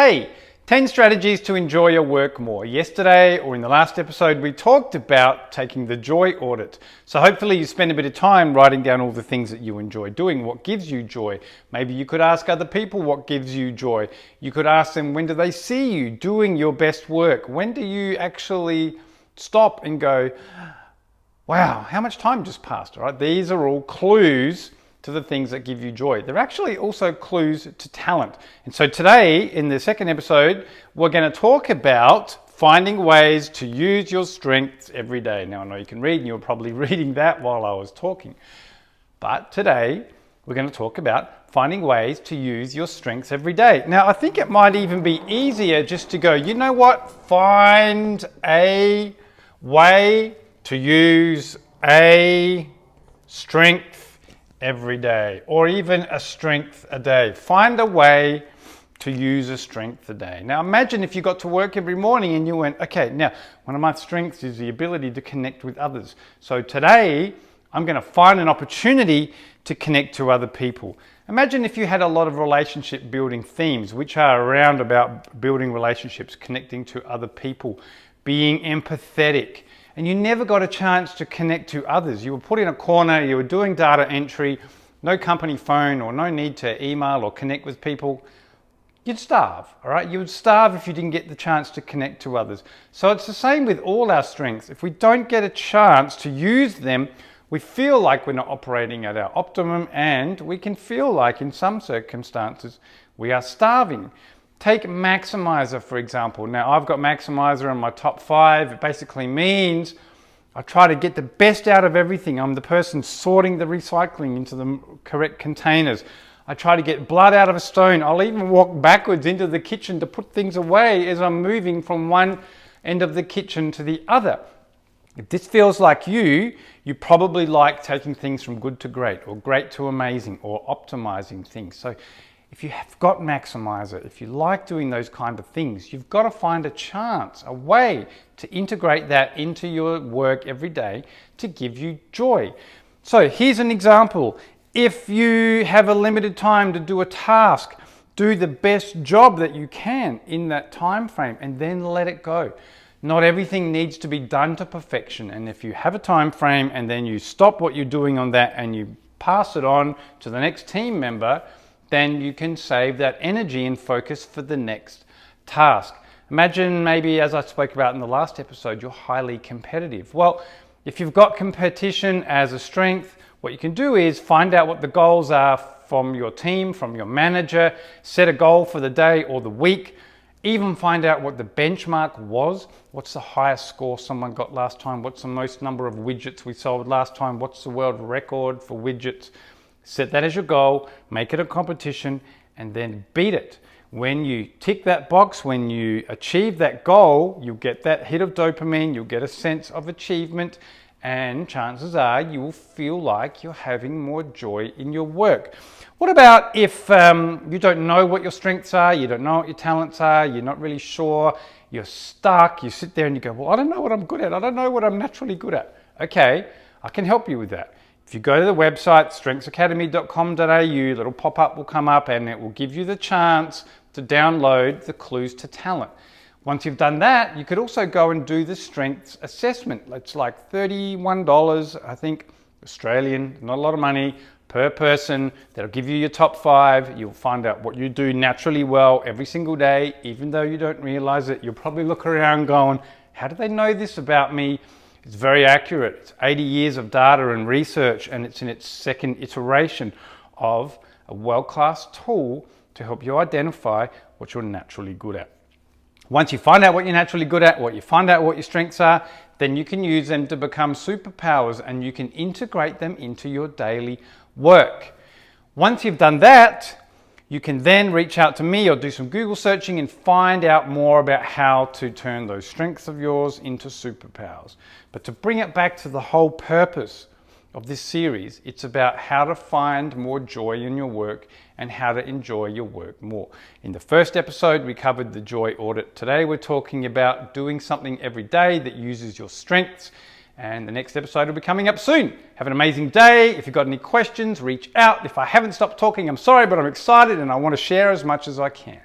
Hey, 10 strategies to enjoy your work more. Yesterday, or in the last episode, we talked about taking the joy audit. So hopefully you spend a bit of time writing down all the things that you enjoy doing, what gives you joy. Maybe you could ask other people what gives you joy. You could ask them, when do they see you doing your best work? When do you actually stop and go, wow, how much time just passed? All right, these are all clues to the things that give you joy. They're actually also clues to talent. And so today, in the second episode, we're going to talk about finding ways to use your strengths every day. Now, I know you can read, and you were probably reading that while I was talking. But today, we're going to talk about finding ways to use your strengths every day. Now, I think it might even be easier just to go, you know what? Find a way to use a strength every day, or even a strength a day. Find a way to use a strength a day. Now imagine if you got to work every morning and you went, okay, now one of my strengths is the ability to connect with others. So today I'm going to find an opportunity to connect to other people. Imagine if you had a lot of relationship building themes, which are around about building relationships, connecting to other people, being empathetic, and you never got a chance to connect to others. You were put in a corner, you were doing data entry, no company phone or no need to email or connect with people. You'd starve, all right? You would starve if you didn't get the chance to connect to others. So it's the same with all our strengths. If we don't get a chance to use them, we feel like we're not operating at our optimum, and we can feel like in some circumstances we are starving. Take Maximizer, for example. Now, I've got Maximizer in my top 5. It basically means I try to get the best out of everything. I'm the person sorting the recycling into the correct containers. I try to get blood out of a stone. I'll even walk backwards into the kitchen to put things away as I'm moving from one end of the kitchen to the other. If this feels like you probably like taking things from good to great, or great to amazing, or optimizing things. So if you have got Maximizer, if you like doing those kind of things, you've got to find a chance, a way to integrate that into your work every day to give you joy. So here's an example. If you have a limited time to do a task, do the best job that you can in that time frame and then let it go. Not everything needs to be done to perfection. And if you have a time frame and then you stop what you're doing on that and you pass it on to the next team member, then you can save that energy and focus for the next task. Imagine maybe, as I spoke about in the last episode, you're highly competitive. Well, if you've got competition as a strength, what you can do is find out what the goals are from your team, from your manager, set a goal for the day or the week, even find out what the benchmark was. What's the highest score someone got last time? What's the most number of widgets we sold last time? What's the world record for widgets? Set that as your goal, make it a competition, and then beat it. When you tick that box, when you achieve that goal, you'll get that hit of dopamine, you'll get a sense of achievement, and chances are you will feel like you're having more joy in your work. What about if you don't know what your strengths are, you don't know what your talents are, you're not really sure, you're stuck, you sit there and you go, well, I don't know what I'm good at, I don't know what I'm naturally good at. Okay, I can help you with that. If you go to the website, strengthsacademy.com.au, little pop-up will come up and it will give you the chance to download the clues to talent. Once you've done that, you could also go and do the strengths assessment. It's like $31, I think, Australian, not a lot of money, per person. That'll give you your top 5. You'll find out what you do naturally well every single day, even though you don't realize it. You'll probably look around going, how do they know this about me? It's very accurate. It's 80 years of data and research, and it's in its second iteration of a world-class tool to help you identify what you're naturally good at. Once you find out what you're naturally good at, what you find out what your strengths are, then you can use them to become superpowers and you can integrate them into your daily work. Once you've done that, you can then reach out to me or do some Google searching and find out more about how to turn those strengths of yours into superpowers. But to bring it back to the whole purpose of this series, it's about how to find more joy in your work and how to enjoy your work more. In the first episode, we covered the joy audit. Today, we're talking about doing something every day that uses your strengths. And the next episode will be coming up soon. Have an amazing day. If you've got any questions, reach out. If I haven't stopped talking, I'm sorry, but I'm excited and I want to share as much as I can.